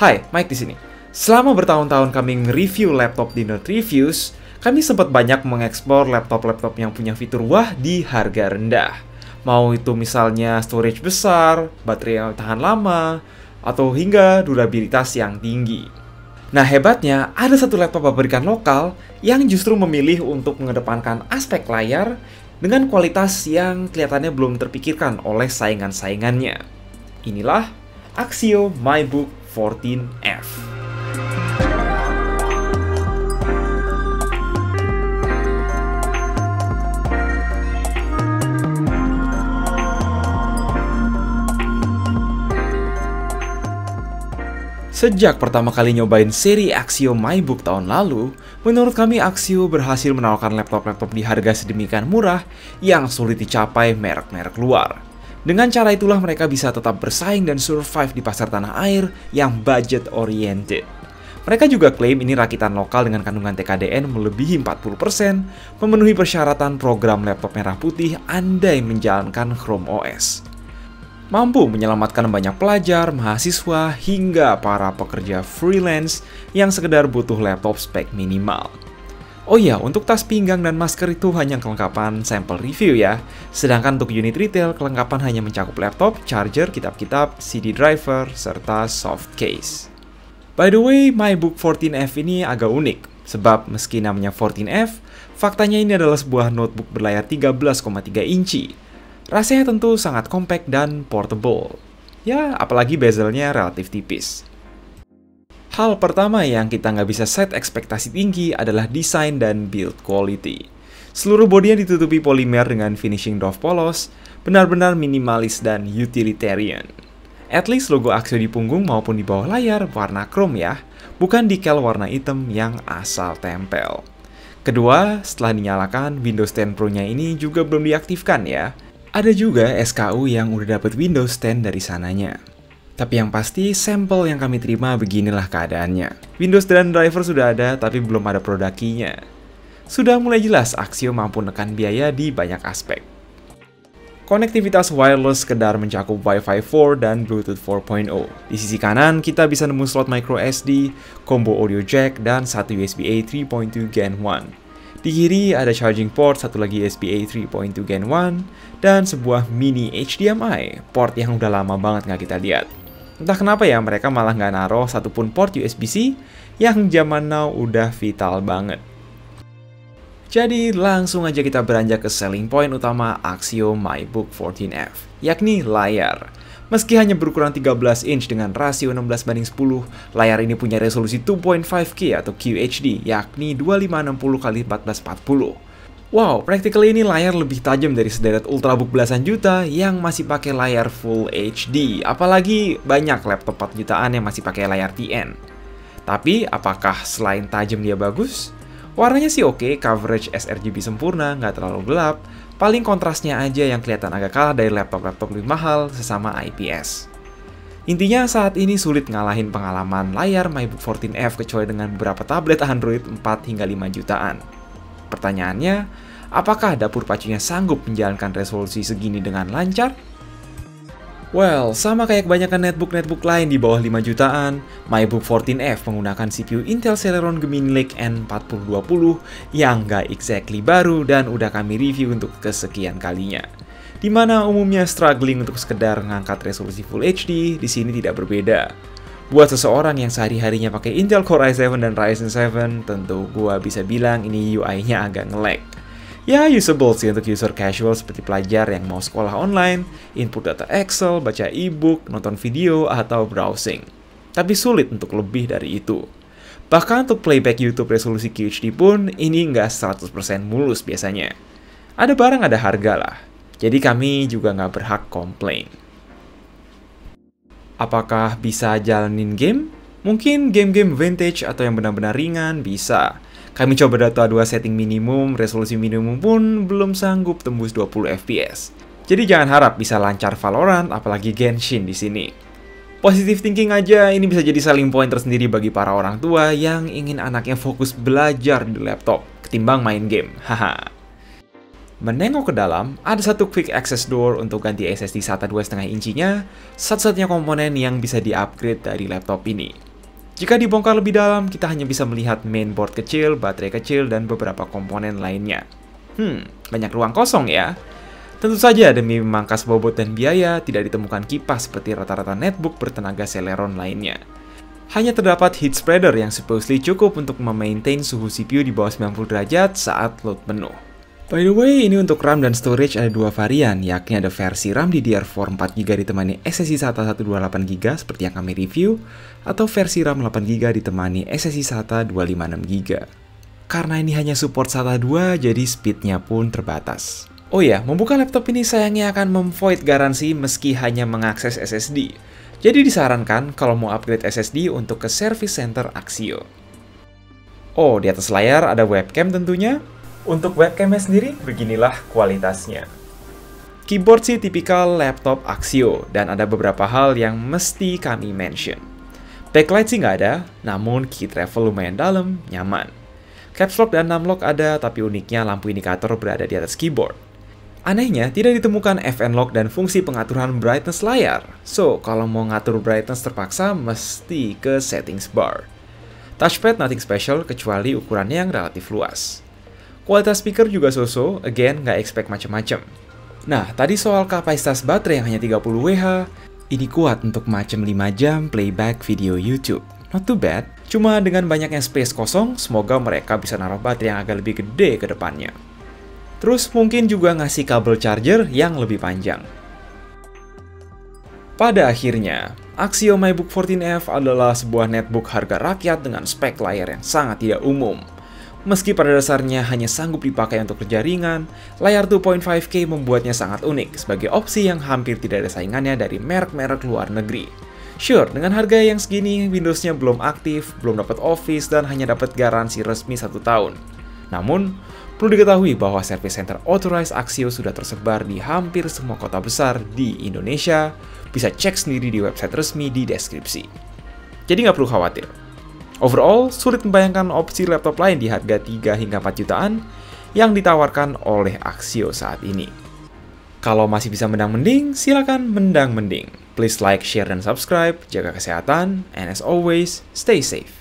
Hai, Mike di sini. Selama bertahun-tahun kami nge-review laptop di Nerd Reviews, kami sempat banyak mengeksplor laptop-laptop yang punya fitur wah di harga rendah. Mau itu misalnya storage besar, baterai yang tahan lama, atau hingga durabilitas yang tinggi. Nah hebatnya, ada satu laptop pabrikan lokal yang justru memilih untuk mengedepankan aspek layar dengan kualitas yang kelihatannya belum terpikirkan oleh saingan-saingannya. Inilah Axio MyBook 14F. Sejak pertama kali nyobain seri Axio MyBook tahun lalu, menurut kami Axio berhasil menawarkan laptop-laptop di harga sedemikian murah yang sulit dicapai merek-merek luar. Dengan cara itulah mereka bisa tetap bersaing dan survive di pasar tanah air yang budget-oriented. Mereka juga klaim ini rakitan lokal dengan kandungan TKDN melebihi 40%, memenuhi persyaratan program laptop merah putih andai menjalankan Chrome OS. Mampu menyelamatkan banyak pelajar, mahasiswa, hingga para pekerja freelance yang sekedar butuh laptop spek minimal. Oh iya, untuk tas pinggang dan masker itu hanya kelengkapan sampel review ya. Sedangkan untuk unit retail, kelengkapan hanya mencakup laptop, charger, kitab-kitab, CD driver, serta soft case. By the way, MyBook 14F ini agak unik, sebab meski namanya 14F, faktanya ini adalah sebuah notebook berlayar 13,3 inci. Rasanya tentu sangat compact dan portable. Ya, apalagi bezelnya relatif tipis. Hal pertama yang kita nggak bisa set ekspektasi tinggi adalah desain dan build quality. Seluruh bodinya ditutupi polimer dengan finishing doff polos, benar-benar minimalis dan utilitarian. At least logo Axio di punggung maupun di bawah layar warna chrome ya, bukan decal warna hitam yang asal tempel. Kedua, setelah dinyalakan, Windows 10 Pro-nya ini juga belum diaktifkan ya. Ada juga SKU yang udah dapet Windows 10 dari sananya. Tapi yang pasti, sampel yang kami terima beginilah keadaannya. Windows dan driver sudah ada, tapi belum ada produk key-nya. Sudah mulai jelas Axio mampu menekan biaya di banyak aspek. Konektivitas wireless sekedar mencakup Wi-Fi 4 dan Bluetooth 4.0. Di sisi kanan, kita bisa nemu slot micro SD, combo audio jack, dan satu USB-A 3.2 Gen 1. Di kiri ada charging port, satu lagi USB-A 3.2 Gen 1, dan sebuah mini HDMI, port yang udah lama banget nggak kita lihat. Entah kenapa ya, mereka malah nggak naruh satupun port USB-C yang zaman now udah vital banget. Jadi langsung aja kita beranjak ke selling point utama Axio MyBook 14F, yakni layar. Meski hanya berukuran 13 inch dengan rasio 16:10, layar ini punya resolusi 2.5K atau QHD, yakni 2560x1440. Wow, practically ini layar lebih tajam dari sederet ultrabook belasan juta yang masih pakai layar Full HD. Apalagi banyak laptop 4 jutaan yang masih pakai layar TN. Tapi, apakah selain tajam dia bagus? Warnanya sih oke, coverage sRGB sempurna, nggak terlalu gelap. Paling kontrasnya aja yang kelihatan agak kalah dari laptop-laptop lebih mahal sesama IPS. Intinya saat ini sulit ngalahin pengalaman layar MyBook 14F kecuali dengan beberapa tablet Android 4 hingga 5 jutaan. Pertanyaannya, apakah dapur pacunya sanggup menjalankan resolusi segini dengan lancar? Well, sama kayak kebanyakan netbook lain di bawah 5 jutaan, MyBook 14F menggunakan CPU Intel Celeron Gemini Lake N4020 yang nggak exactly baru dan udah kami review untuk kesekian kalinya. Dimana umumnya struggling untuk sekedar ngangkat resolusi Full HD, di sini tidak berbeda. Buat seseorang yang sehari-harinya pakai Intel Core i7 dan Ryzen 7, tentu gua bisa bilang ini UI-nya agak nge-lag. Ya, usable sih untuk user casual seperti pelajar yang mau sekolah online, input data Excel, baca e-book, nonton video, atau browsing. Tapi sulit untuk lebih dari itu. Bahkan untuk playback YouTube resolusi QHD pun, ini nggak 100% mulus biasanya. Ada barang ada harga lah, jadi kami juga nggak berhak komplain. Apakah bisa jalanin game? Mungkin game-game vintage atau yang benar-benar ringan bisa. Kami coba Dota 2 setting minimum, resolusi minimum pun belum sanggup tembus 20 FPS. Jadi jangan harap bisa lancar Valorant, apalagi Genshin di sini. Positive thinking aja, ini bisa jadi selling point tersendiri bagi para orang tua yang ingin anaknya fokus belajar di laptop, ketimbang main game. Haha. Menengok ke dalam, ada satu quick access door untuk ganti SSD SATA 2,5 incinya, satu-satunya komponen yang bisa di-upgrade dari laptop ini. Jika dibongkar lebih dalam, kita hanya bisa melihat mainboard kecil, baterai kecil, dan beberapa komponen lainnya. Banyak ruang kosong ya. Tentu saja demi memangkas bobot dan biaya, tidak ditemukan kipas seperti rata-rata netbook bertenaga Celeron lainnya. Hanya terdapat heat spreader yang supposedly cukup untuk memaintain suhu CPU di bawah 90 derajat saat load penuh. By the way, ini untuk RAM dan storage ada dua varian, yakni ada versi RAM DDR4 4GB ditemani SSD SATA 128GB seperti yang kami review, atau versi RAM 8GB ditemani SSD SATA 256GB. Karena ini hanya support SATA 2, jadi speednya pun terbatas. Oh ya, membuka laptop ini sayangnya akan memvoid garansi meski hanya mengakses SSD. Jadi disarankan kalau mau upgrade SSD untuk ke service center Axio. Oh, di atas layar ada webcam tentunya. Untuk webcamnya sendiri, beginilah kualitasnya. Keyboard sih tipikal laptop Axio, dan ada beberapa hal yang mesti kami mention. Backlight sih nggak ada, namun key travel lumayan dalam, nyaman. Caps lock dan numlock ada, tapi uniknya lampu indikator berada di atas keyboard. Anehnya, tidak ditemukan FN lock dan fungsi pengaturan brightness layar. So, kalau mau ngatur brightness terpaksa, mesti ke settings bar. Touchpad nothing special, kecuali ukurannya yang relatif luas. Kualitas speaker juga so-so, again nggak expect macem-macem. Nah, tadi soal kapasitas baterai yang hanya 30 Wh, ini kuat untuk macam 5 jam playback video YouTube. Not too bad, cuma dengan banyaknya space kosong, semoga mereka bisa naruh baterai yang agak lebih gede ke depannya. Terus mungkin juga ngasih kabel charger yang lebih panjang. Pada akhirnya, Axio MyBook 14F adalah sebuah netbook harga rakyat dengan spek layar yang sangat tidak umum. Meski pada dasarnya hanya sanggup dipakai untuk kerja ringan, layar 2.5K membuatnya sangat unik sebagai opsi yang hampir tidak ada saingannya dari merek-merek luar negeri. Sure, dengan harga yang segini, Windows-nya belum aktif, belum dapat Office, dan hanya dapat garansi resmi 1 tahun. Namun, perlu diketahui bahwa service center authorized Axio sudah tersebar di hampir semua kota besar di Indonesia, bisa cek sendiri di website resmi di deskripsi. Jadi nggak perlu khawatir. Overall, sulit membayangkan opsi laptop lain di harga 3 hingga 4 jutaan yang ditawarkan oleh Axio saat ini. Kalau masih bisa mendang-mending, silakan mendang-mending. Please like, share, dan subscribe, jaga kesehatan, and as always, stay safe.